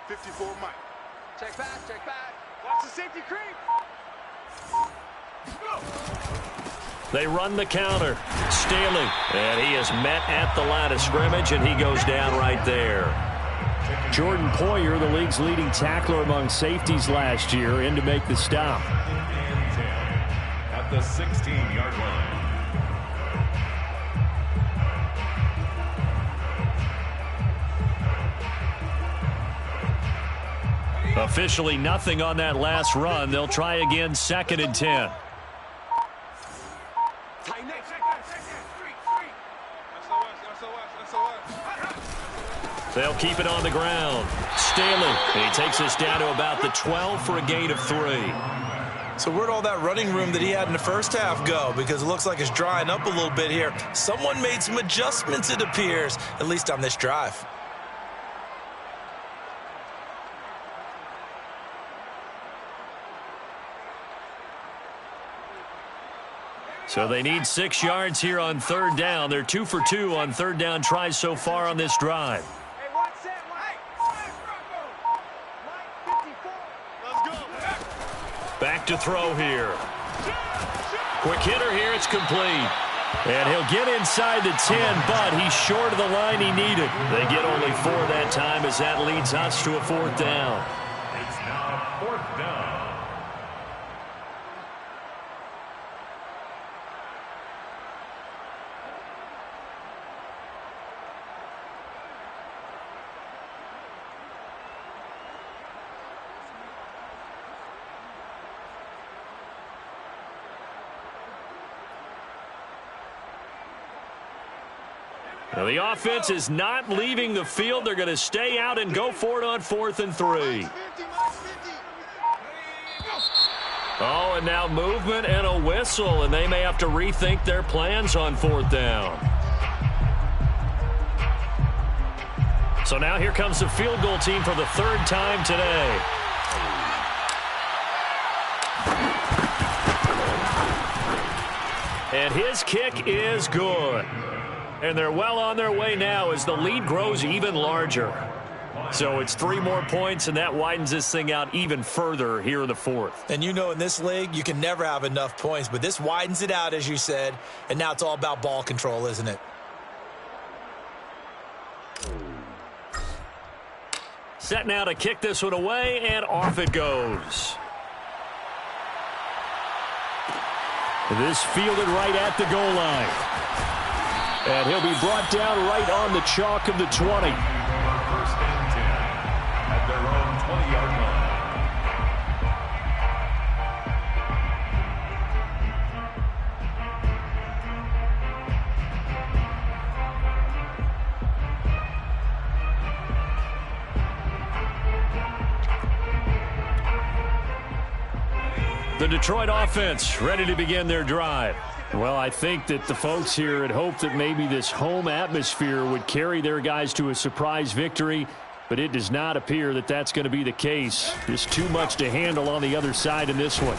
54, Mike. Check back. Watch the safety creep. They run the counter. Staley, and he is met at the line of scrimmage, and he goes down right there. Jordan Poyer, the league's leading tackler among safeties last year, in to make the stop. And 10 at the 16-yard line. Officially nothing on that last run. They'll try again, 2nd and 10. They'll keep it on the ground. Staley, he takes us down to about the 12 for a gain of 3. So where'd all that running room that he had in the first half go? Because it looks like it's drying up a little bit here. Someone made some adjustments, it appears, at least on this drive. So they need 6 yards here on third down. They're 2 for 2 on third down tries so far on this drive. Hey, watch that, Mike. Mike 54. Let's go. Back to throw here. Quick hitter here. It's complete. And he'll get inside the 10, but he's short of the line he needed. They get only 4 that time as that leads us to a 4th down. It's now 4th down. Now the offense is not leaving the field. They're going to stay out and go for it on 4th and 3. Oh, and now movement and a whistle, and they may have to rethink their plans on 4th down. So now here comes the field goal team for the 3rd time today. And his kick is good. And they're well on their way now as the lead grows even larger. So it's 3 more points, and that widens this thing out even further here in the 4th. And you know in this league, you can never have enough points, but this widens it out, as you said, and now it's all about ball control, isn't it? Set now to kick this one away, and off it goes. This fielded right at the goal line. And he'll be brought down right on the chalk of the 20. 1st and 10 at their own 20-yard line. The Detroit offense ready to begin their drive. Well, I think that the folks here had hoped that maybe this home atmosphere would carry their guys to a surprise victory, but it does not appear that that's going to be the case. Just too much to handle on the other side in this one.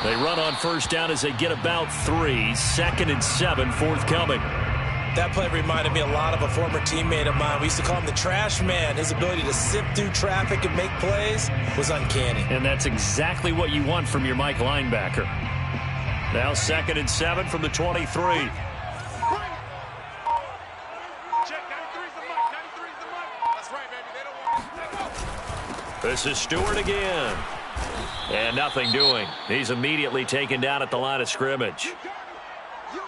They run on 1st down as they get about 3. 2nd and 7 forthcoming. That play reminded me a lot of a former teammate of mine. We used to call him the trash man. His ability to sift through traffic and make plays was uncanny. And that's exactly what you want from your Mike linebacker. Now 2nd and 7 from the 23. Check, 93's the mic. 93's the mic. That's right, baby. They don't want it. This is Stewart again. And nothing doing. He's immediately taken down at the line of scrimmage.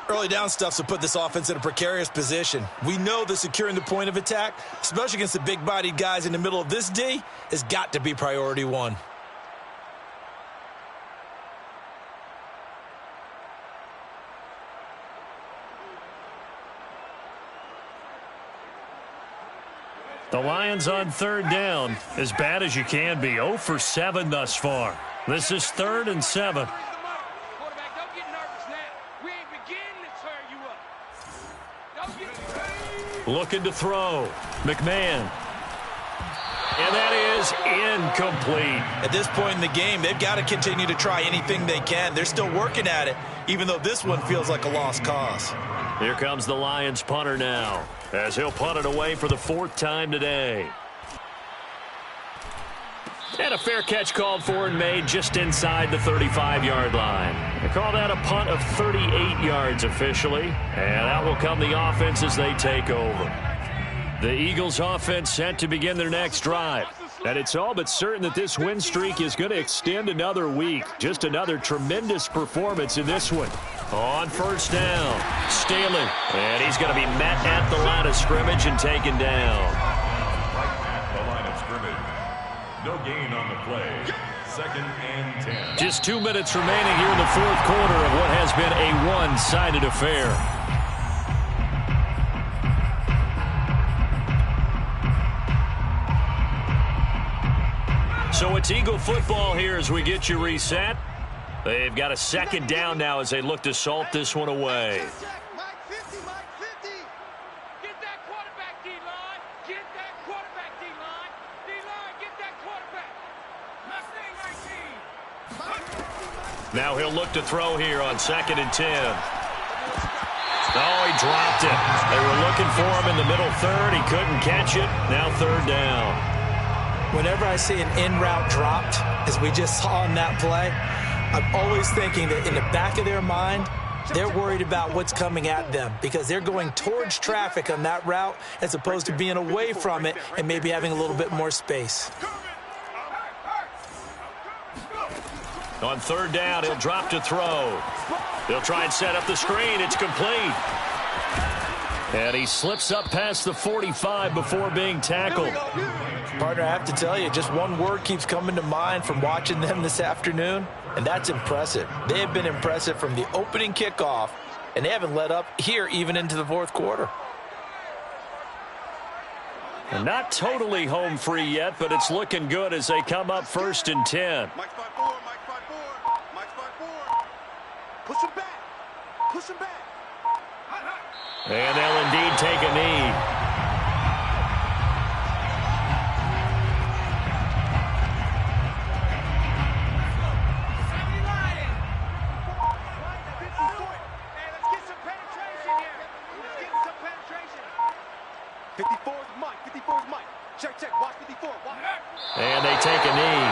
Early down stuffs will put this offense in a precarious position. We know that securing the point of attack, especially against the big-bodied guys in the middle of this D, has got to be priority one. The Lions on 3rd down, as bad as you can be. 0 for 7 thus far. This is 3rd and 7. Quarterback, don't get nervous now. We ain't beginning to turn you up. Don't get nervous. Looking to throw. McMahon. And that is incomplete. At this point in the game, they've got to continue to try anything they can. They're still working at it, even though this one feels like a lost cause. Here comes the Lions punter now, as he'll punt it away for the 4th time today. And a fair catch called for and made just inside the 35-yard line. They call that a punt of 38 yards officially. And out will come the offense as they take over. The Eagles offense set to begin their next drive. And it's all but certain that this win streak is going to extend another week. Just another tremendous performance in this one. On 1st down, Staley. And he's going to be met at the line of scrimmage and taken down. Right at the line of scrimmage. No gain on the play. 2nd and 10. Just 2 minutes remaining here in the 4th quarter of what has been a one-sided affair. So it's Eagle football here as we get you reset. They've got a 2nd down now as they look to salt this one away. Mike 50, Mike 50. Get that quarterback, D-line. Get that quarterback, D-line. D-line, get that quarterback. Mustang 19. Now he'll look to throw here on 2nd and 10. Oh, he dropped it. They were looking for him in the middle 3rd. He couldn't catch it. Now 3rd down. Whenever I see an in-route dropped, as we just saw in that play, I'm always thinking that in the back of their mind, they're worried about what's coming at them because they're going towards traffic on that route as opposed to being away from it and maybe having a little bit more space. On 3rd down, he'll drop to throw. They'll try and set up the screen. It's complete. And he slips up past the 45 before being tackled. Partner, I have to tell you, just one word keeps coming to mind from watching them this afternoon, and that's impressive. They have been impressive from the opening kickoff, and they haven't let up here even into the 4th quarter. And not totally home free yet, but it's looking good as they come up 1st and 10. Mike's 5-4, Mike's 5-4, Mike's 5-4. Push him back. Push him back. And they'll indeed take a knee. Hey, let's get some penetration here. Let's get some penetration. 54 is Mike. 54 is Mike. Check, check. Watch 54. Watch. And they take a knee.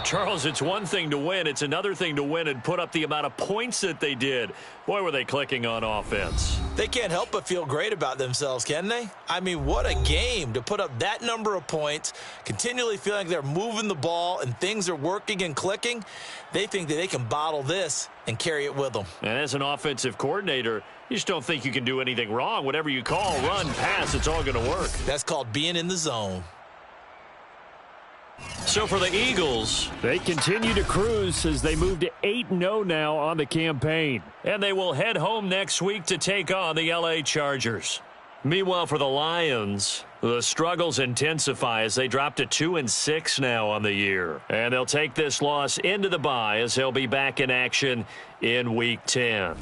Charles, it's one thing to win. It's another thing to win and put up the amount of points that they did. Boy, were they clicking on offense. They can't help but feel great about themselves, can they? I mean, what a game to put up that number of points, continually feeling like they're moving the ball and things are working and clicking. They think that they can bottle this and carry it with them. And as an offensive coordinator, you just don't think you can do anything wrong. Whatever you call, run, pass, it's all going to work. That's called being in the zone. So for the Eagles, they continue to cruise as they move to 8-0 now on the campaign. And they will head home next week to take on the LA Chargers. Meanwhile, for the Lions, the struggles intensify as they drop to 2-6 now on the year. And they'll take this loss into the bye as they'll be back in action in Week 10.